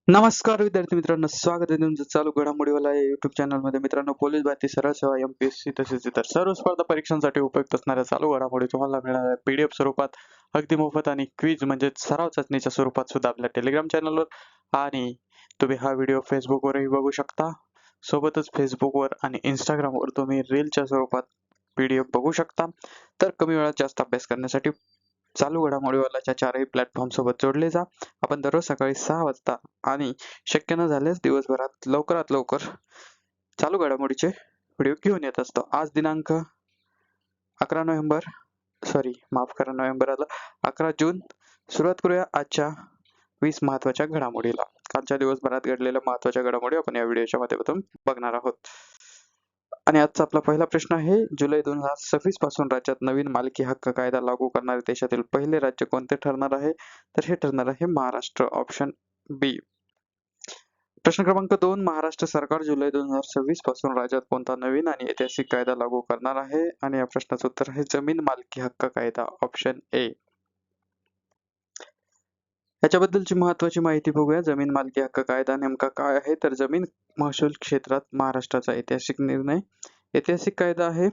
नमस्कार विद्यार्थी मित्रांनो, स्वागत आहे तुमचं चालू घडामोडीवाला या युट्यूब चॅनलमध्ये. मित्रांनो, पोलीस भरती, सरळ सेवा, एमपीएससी तसेच इतर सर्व स्पर्धा परीक्षांसाठी उपयुक्त असणाऱ्या चालू घडामोडी तुम्हाला मिळणार आहे पीडीएफ स्वरूपात, अगदी मोफत आणि क्विज म्हणजे सराव चाचणीच्या स्वरूपात सुद्धा आपल्या टेलिग्राम चॅनलवर. आणि तुम्ही हा व्हिडिओ फेसबुकवरही बघू शकता. सोबतच फेसबुकवर आणि इंस्टाग्रामवर तुम्ही रीलच्या स्वरूपात पीडीएफ बघू शकता. तर कमी वेळात जास्त अभ्यास करण्यासाठी चालू घडामोडीवाल्याच्या चारही प्लॅटफॉर्म सोबत जोडले जा. आपण दररोज सकाळी 6 वाजता आणि शक्य न झाल्यास दिवसभरात लवकरात लवकर चालू घडामोडीचे व्हिडिओ घेऊन येत असतो. आज दिनांक 11 नोव्हेंबर, माफ करा, नोव्हेंबर आलं, 11 जून. सुरुवात करूया आजच्या 20 महत्वाच्या घडामोडीला. कालच्या दिवसभरात घडलेल्या महत्वाच्या घडामोडी आपण या व्हिडिओच्या माध्यमातून बघणार आहोत. आणि आजचा आपला पहिला प्रश्न आहे, जुलै 2026 पासून राज्यात नवीन मालकी हक्क कायदा लागू करणारे देशातील पहिले राज्य कोणते ठरणार आहे? तर हे ठरणार आहे महाराष्ट्र, ऑप्शन बी. प्रश्न क्रमांक 2, महाराष्ट्र सरकार जुलै 2026 पासून राज्यात कोणता नवीन आणि ऐतिहासिक कायदा लागू करणार आहे? आणि या प्रश्नाचं उत्तर आहे जमीन मालकी हक्क कायदा, ऑप्शन ए. याच्याबद्दलची महत्वाची माहिती बघूया. जमीन मालकी हक्क कायदा नेमका काय आहे? तर जमीन महसूल क्षेत्रात महाराष्ट्राचा ऐतिहासिक निर्णय. ऐतिहासिक कायदा आहे.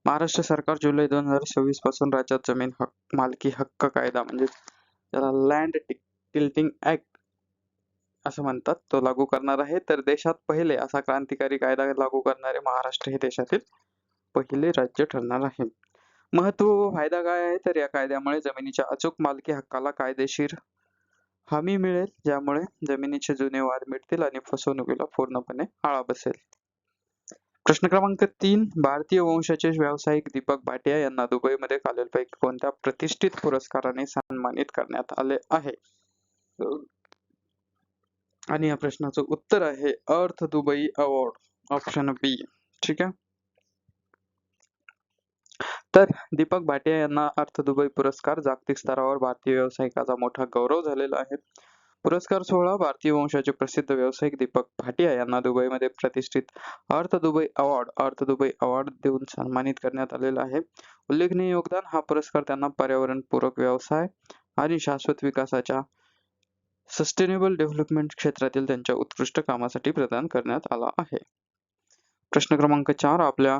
महाराष्ट्र सरकार जुलै 2026 पासून राज्यात जमीन मालकी हक्क कायदा म्हणजे त्याला लँड टिल्टिंग ऍक्ट असं म्हणतात, तो लागू करणार आहे. तर देशात पहिले असा क्रांतिकारी कायदा लागू करणारे महाराष्ट्र हे देशातील पहिले राज्य ठरणार आहे. महत्व व फायदा काय आहे? तर या कायद्यामुळे जमिनीच्या अचूक मालकी हक्काला कायदेशीर हमी मिळेल, ज्यामुळे जमिनीचे जुने वाद मिटतील आणि फसवणुकीला पूर्णपणे आळा बसेल. प्रश्न क्रमांक 3, भारतीय वंशाचे व्यावसायिक दीपक भाटिया यांना दुबईमध्ये खालीलपैकी कोणत्या प्रतिष्ठित पुरस्काराने सन्मानित करण्यात आले आहे? आणि या प्रश्नाचं उत्तर आहे अर्थ दुबई अवॉर्ड, ऑप्शन बी. ठीक आहे. तर दीपक भाटिया यांना अर्थ दुबई पुरस्कार जागतिक स्तरावर भारतीय व्यावसायिकाचा मोठा गौरव झालेला आहे. पुरस्कार सोहळा भारतीय वंशाचे प्रसिद्ध व्यावसायिक दीपक भाटिया यांना दुबईमध्ये प्रतिष्ठित अर्थ दुबई अवॉर्ड देऊन सन्मानित करण्यात आलेला आहे. उल्लेखनीय योगदान हा पुरस्कार त्यांना पर्यावरणपूरक व्यवसाय आणि शाश्वत विकासाच्या सस्टेनेबल डेव्हलपमेंट क्षेत्रातील त्यांच्या उत्कृष्ट कामासाठी प्रदान करण्यात आला आहे. प्रश्न क्रमांक 4, आपल्या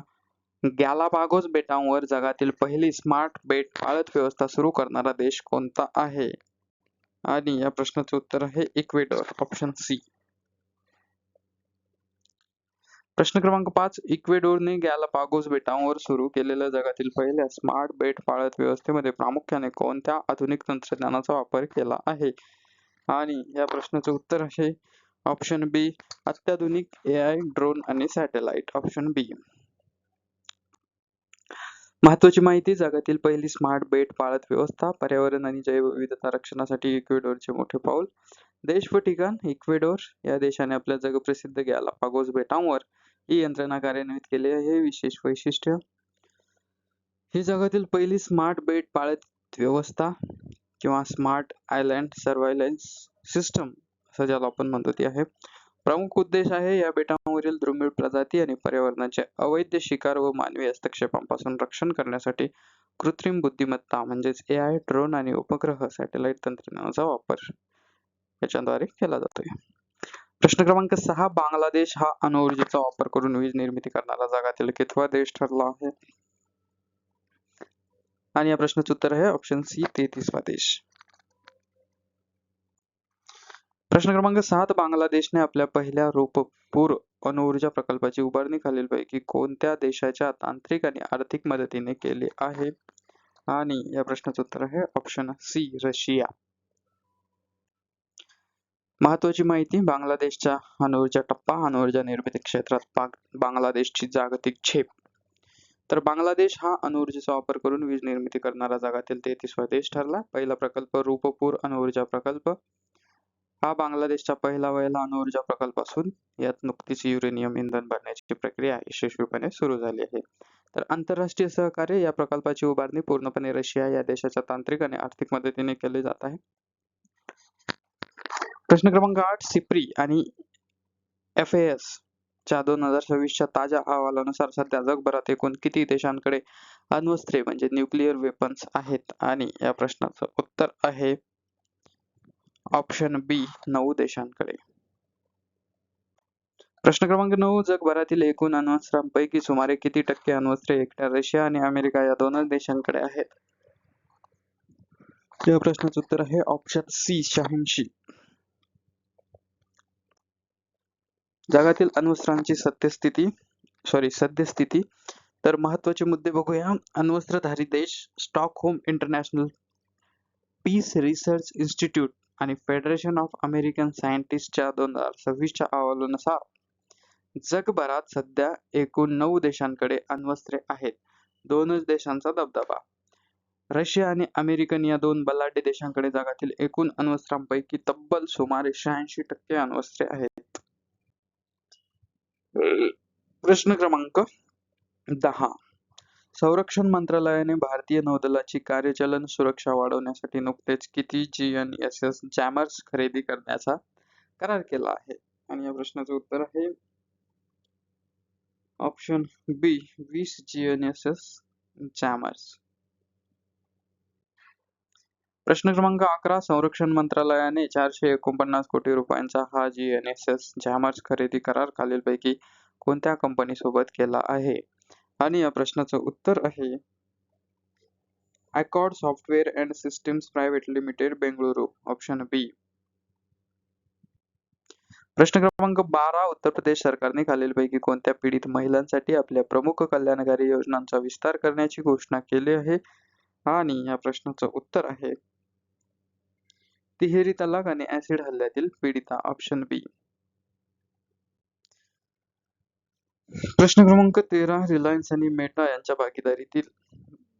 गॅलापागोस बेटांवर जगातील पहिली स्मार्ट बेट पाळत व्यवस्था सुरू करणारा देश कोणता आहे? आणि या प्रश्नाचे उत्तर आहे इक्वेडोर, ऑप्शन सी. प्रश्न क्रमांक 5, इक्वेडोरने गॅलापागोस बेटांवर सुरू केलेल्या जगातील पहिल्या स्मार्ट बेट पाळत व्यवस्थेमध्ये प्रामुख्याने कोणत्या आधुनिक तंत्रज्ञानाचा वापर केला आहे? आणि या प्रश्नाचे उत्तर आहे ऑप्शन बी, अत्याधुनिक AI, ड्रोन आणि सॅटेलाइट, ऑप्शन बी. महत्वाची माहिती, जगातील पहिली स्मार्ट बेट पाळत व्यवस्था, पर्यावरण आणि जैवविविधता रक्षणासाठी इक्वेडोरचे मोठे पाऊल. देश व ठिकाण, इक्वेडोर या देशाने आपल्या जगप्रसिद्ध गॅलापागोस बेटांवर ही यंत्रणा कार्यान्वित केली आहे. हे विशेष वैशिष्ट्य, ही जगातील पहिली स्मार्ट बेट पाळत व्यवस्था किंवा स्मार्ट आयलँड सर्व्हायलन्स सिस्टम असं ज्याला आपण म्हणतो ती आहे. प्रमुख उद्देश आहे या बेटांवरील दुर्मिळ प्रजाती आणि पर्यावरणाचे अवैध शिकार व मानवी हस्तक्षेपांपासून रक्षण करण्यासाठी कृत्रिम बुद्धिमत्ता म्हणजेच AI, ड्रोन आणि उपग्रह सॅटेलाइट तंत्रज्ञानाचा वापर याच्याद्वारे केला जातोय. प्रश्न क्रमांक 6, बांगलादेश हा अणुऊर्जेचा वापर करून वीज निर्मिती करणारा जगातील कितवा देश ठरला आहे? आणि या प्रश्नाचं उत्तर आहे ऑप्शन सी, 33वा देश. प्रश्न क्रमांक 7, बांगलादेशने आपल्या पहिल्या रूपपूर अणुऊर्जा प्रकल्पाची उभारणी खालीलपैकी कोणत्या देशाच्या तांत्रिक आणि आर्थिक मदतीने केली आहे? आणि या प्रश्नाचं उत्तर आहे ऑप्शन सी, रशिया. महत्वाची माहिती, बांगलादेशचा अणुऊर्जा टप्पा, अणुऊर्जा निर्मिती क्षेत्रात बांगलादेशची जागतिक झेप. तर बांगलादेश हा अणुऊर्जेचा वापर करून वीज निर्मिती करणारा जगातील 33वा देश ठरला. पहिला प्रकल्प रूपपूर अणुऊर्जा प्रकल्प हा बांगलादेशचा पहिला अणुऊर्जा प्रकल्प असून यात नुकतीच युरेनियम इंधन भरण्याची प्रक्रिया यशस्वीपणे सुरू झाली आहे. तर आंतरराष्ट्रीय सहकार्य, या प्रकल्पाची उभारणी पूर्णपणे रशिया या देशाच्या तांत्रिक आणि आर्थिक मदतीने केले जात आहे. प्रश्न क्रमांक 8, सिप्री आणि FAS च्या 2026च्या ताज्या अहवालानुसार सध्या जगभरात एकूण किती देशांकडे अण्वस्त्रे म्हणजे न्यूक्लिअर वेपन्स आहेत? आणि या प्रश्नाचं उत्तर आहे ऑप्शन बी 9 देशांकडे. प्रश्न क्रमांक 9. जगभरातील एकूण अण्वस्त्रांपैकी सुमारे किती टक्के अण्वस्त्रे एकट्या रशिया आणि अमेरिका या दोनच देशांकडे आहेत? या प्रश्नाचं उत्तर आहे ऑप्शन सी 86. जगातील अण्वस्त्रांची सद्यस्थिती तर महत्वाचे मुद्दे बघूया. अण्वस्त्रधारी देश Stockholm International Peace Research Institute आणि फेडरेशन ऑफ अमेरिकन सायंटिस्टच्या 2026च्या अहवालानुसार जगभरात सध्या एकूण 9 देशांकडे अण्वस्त्रे आहेत. दोनच देशांचा दबदबा. रशिया आणि अमेरिकन या दोन बलाढ्य देशांकडे जगातील एकूण अण्वस्त्रांपैकी तब्बल सुमारे 86% अण्वस्त्रे आहेत. प्रश्न क्रमांक 10. संरक्षण मंत्रालयाने भारतीय नौदलाची कार्यचलन सुरक्षा वाढवण्यासाठी नुकतेच किती GNSS जॅमर्स खरेदी करण्याचा करार केला आहे? आणि या प्रश्नाचं उत्तर आहे ऑप्शन बी 20 GNSS जॅमर्स. प्रश्न क्रमांक 11. संरक्षण मंत्रालयाने 449 कोटी रुपयांचा हा GNSS जॅमर्स खरेदी करार खालीलपैकी कोणत्या कंपनीसोबत केला आहे? आणि या प्रश्नाचं उत्तर आहे accord software and systems private limited Bengaluru. Option B. प्रश्न क्रमांक 12. उत्तर प्रदेश सरकारने खालीलपैकी कोणत्या पीडित महिलांसाठी आपल्या प्रमुख कल्याणकारी योजनांचा विस्तार करण्याची घोषणा केली आहे? आणि या प्रश्नाचं उत्तर आहे तिहेरी तलाक आणि ऍसिड हल्ल्यातील पीडिता. Option B. प्रश्न क्रमांक 13. रिलायन्स आणि मेटा यांच्या भागीदारीतील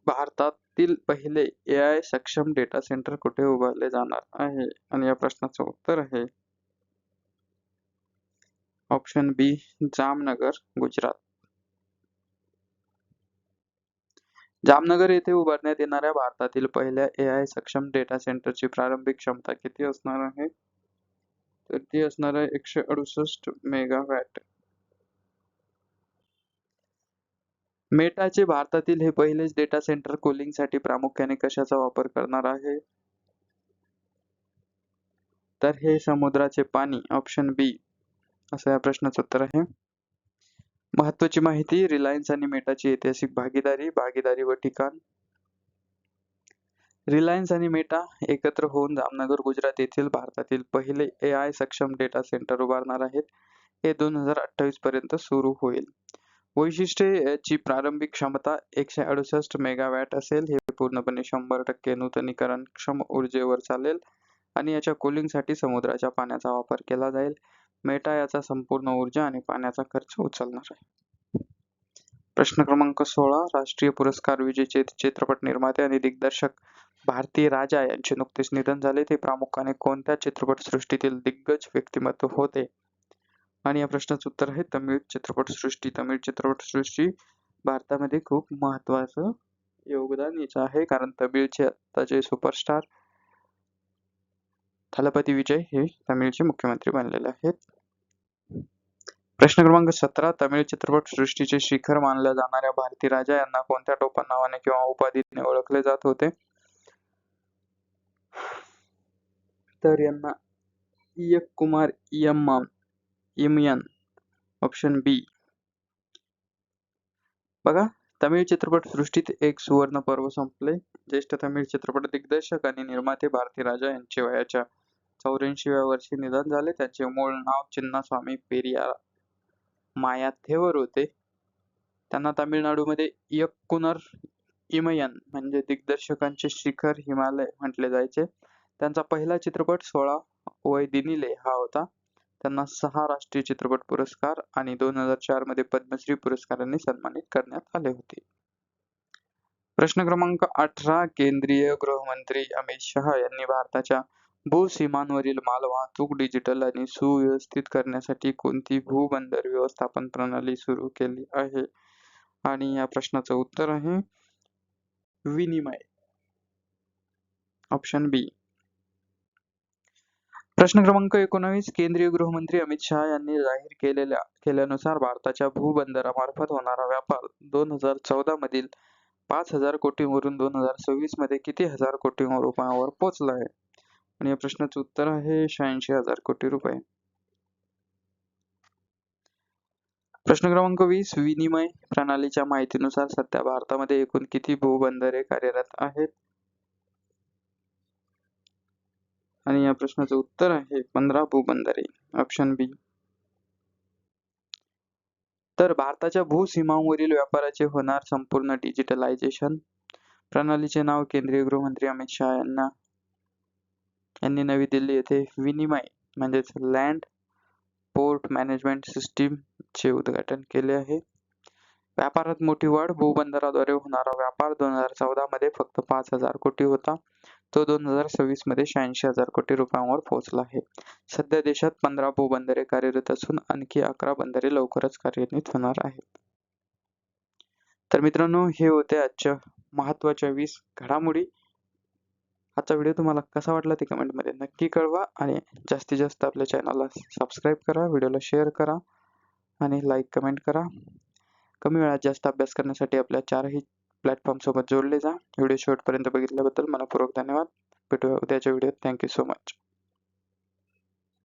भारतातील पहिले AI सक्षम डेटा सेंटर कुठे उभारले जाणार आहे? आणि या प्रश्नाचं उत्तर आहे ऑप्शन बी जामनगर, गुजरात. जामनगर येथे उभारण्यात येणाऱ्या भारतातील पहिल्या AI सक्षम डेटा सेंटरची प्रारंभिक क्षमता किती असणार आहे? तर ती असणार आहे 168 मेगावॅट. मेटाचे भारतातील हे पहिलेच डेटा सेंटर कूलिंगसाठी प्रामुख्याने कशाचा वापर करणार आहे? तर हे समुद्राचे पाणी. ऑप्शन बी असं या प्रश्नाचं उत्तर आहे. महत्वाची माहिती. रिलायन्स आणि मेटाची ऐतिहासिक भागीदारी व ठिकाण. रिलायन्स आणि मेटा एकत्र होऊन जामनगर, गुजरात येथील भारतातील पहिले AI सक्षम डेटा सेंटर उभारणार आहेत. हे 2028 पर्यंत सुरू होईल. वैशिष्ट्ये. याची प्रारंभिक क्षमता 168 मेगावॅट असेल. हे पूर्णपणे 100% नूतनीकरणक्षम ऊर्जेवर चालेल आणि याच्या कूलिंगसाठी समुद्राच्या पाण्याचा वापर केला जाईल. मेटा याचा संपूर्ण ऊर्जा आणि पाण्याचा खर्च उचलणार आहे. प्रश्न क्रमांक 16. राष्ट्रीय पुरस्कार विजेते चित्रपट निर्माते आणि दिग्दर्शक भारती राजा यांचे नुकतेच निधन झाले. ते प्रामुख्याने कोणत्या चित्रपटसृष्टीतील दिग्गज व्यक्तिमत्व होते? आणि या प्रश्नाचं उत्तर आहे तमिळ चित्रपटसृष्टी. तमिळ चित्रपटसृष्टी भारतामध्ये खूप महत्वाचं योगदान हिचं आहे, कारण तमिळचे आत्ताचे सुपरस्टार थलपती विजय हे तमिळचे मुख्यमंत्री बनलेले आहेत. प्रश्न क्रमांक 17. तमिळ चित्रपटसृष्टीचे शिखर मानल्या जाणाऱ्या भारती राजा यांना कोणत्या टोपण नावाने किंवा उपाधीने ओळखले जात होते? तर यांना इयक्कुमार इमयन. ऑप्शन बी. बघा, तमिळ चित्रपटसृष्टीत एक सुवर्ण पर्व संपले. ज्येष्ठ तमिळ चित्रपट दिग्दर्शक आणि निर्माते भारती राजा यांचे वयाच्या 84व्या वर्षी निधन झाले. त्यांचे मूळ नाव चिन्नास्वामी पेरियार मायाथेवर होते. त्यांना तामिळनाडूमध्ये इयक्कुनर इमयन म्हणजे दिग्दर्शकांचे शिखर हिमालय म्हटले जायचे. त्यांचा पहिला चित्रपट 16 वयदिनीले हा होता. त्यांना 6 राष्ट्रीय चित्रपट पुरस्कार आणि 2004 मध्ये पद्मश्री पुरस्काराने सन्मानित करण्यात आले होते. प्रश्न क्रमांक 18. केंद्रीय गृहमंत्री अमित शहा यांनी भारताच्या भूसीमांवरील मालवाहतूक डिजिटल आणि सुव्यवस्थित करण्यासाठी कोणती भूबंदर व्यवस्थापन प्रणाली सुरू केली आहे? आणि या प्रश्नाचं उत्तर आहे विनिमय. Option B. प्रश्न क्रमांक 19. केंद्रीय गृहमंत्री अमित शहा यांनी जाहीर केल्यानुसार भारताच्या भूबंदरामार्फत होणारा व्यापार 2014 मधील 5,000 कोटींवरून 2026 मध्ये किती हजार कोटी रुपयांवर पोहोचला आहे? आणि या प्रश्नाचं उत्तर आहे 86,000 कोटी रुपये. प्रश्न क्रमांक 20. विनिमय प्रणालीच्या माहितीनुसार सध्या भारतामध्ये एकूण किती भूबंदरे कार्यरत आहेत? आणि या प्रश्नाचं उत्तर आहे 15 भूबंदरे. ऑप्शन बी. तर भारताच्या भूसीमांवरील व्यापाराचे होणार संपूर्ण डिजिटलायझेशन. प्रणालीचे नाव केंद्रीय गृहमंत्री अमित शहा यांनी नवी दिल्ली येथे विनिमय म्हणजेच लँड पोर्ट मॅनेजमेंट सिस्टीम चे उद्घाटन केले आहे. व्यापारात मोठी वाढ. भूबंदराद्वारे होणारा व्यापार 2014 मध्ये फक्त 5,000 कोटी होता. तो 2026 मध्ये 86,000 कोटी रुपयांवर पोहोचला आहे. सध्या देशात 15 भूबंदरे कार्यरत असून आणखी 11 बंदरे लवकरच कार्यान्वित होणार आहेत. तर मित्रांनो, हे होते आजच्या महत्त्वाच्या 20 घडामोडी. आजचा व्हिडिओ तुम्हाला कसा वाटला ते कमेंटमध्ये नक्की कळवा आणि जास्तीत जास्त आपल्या चॅनलला सबस्क्राईब करा, व्हिडिओला शेअर करा आणि लाईक कमेंट करा. कमी वेळात जास्त अभ्यास करण्यासाठी आपल्या 4ही प्लॅटफॉर्म सोबत जोडले जा. व्हिडिओ शेवटपर्यंत बघितल्याबद्दल मनपूर्वक धन्यवाद. भेटूया उद्याच्या व्हिडिओत. Thank you so much.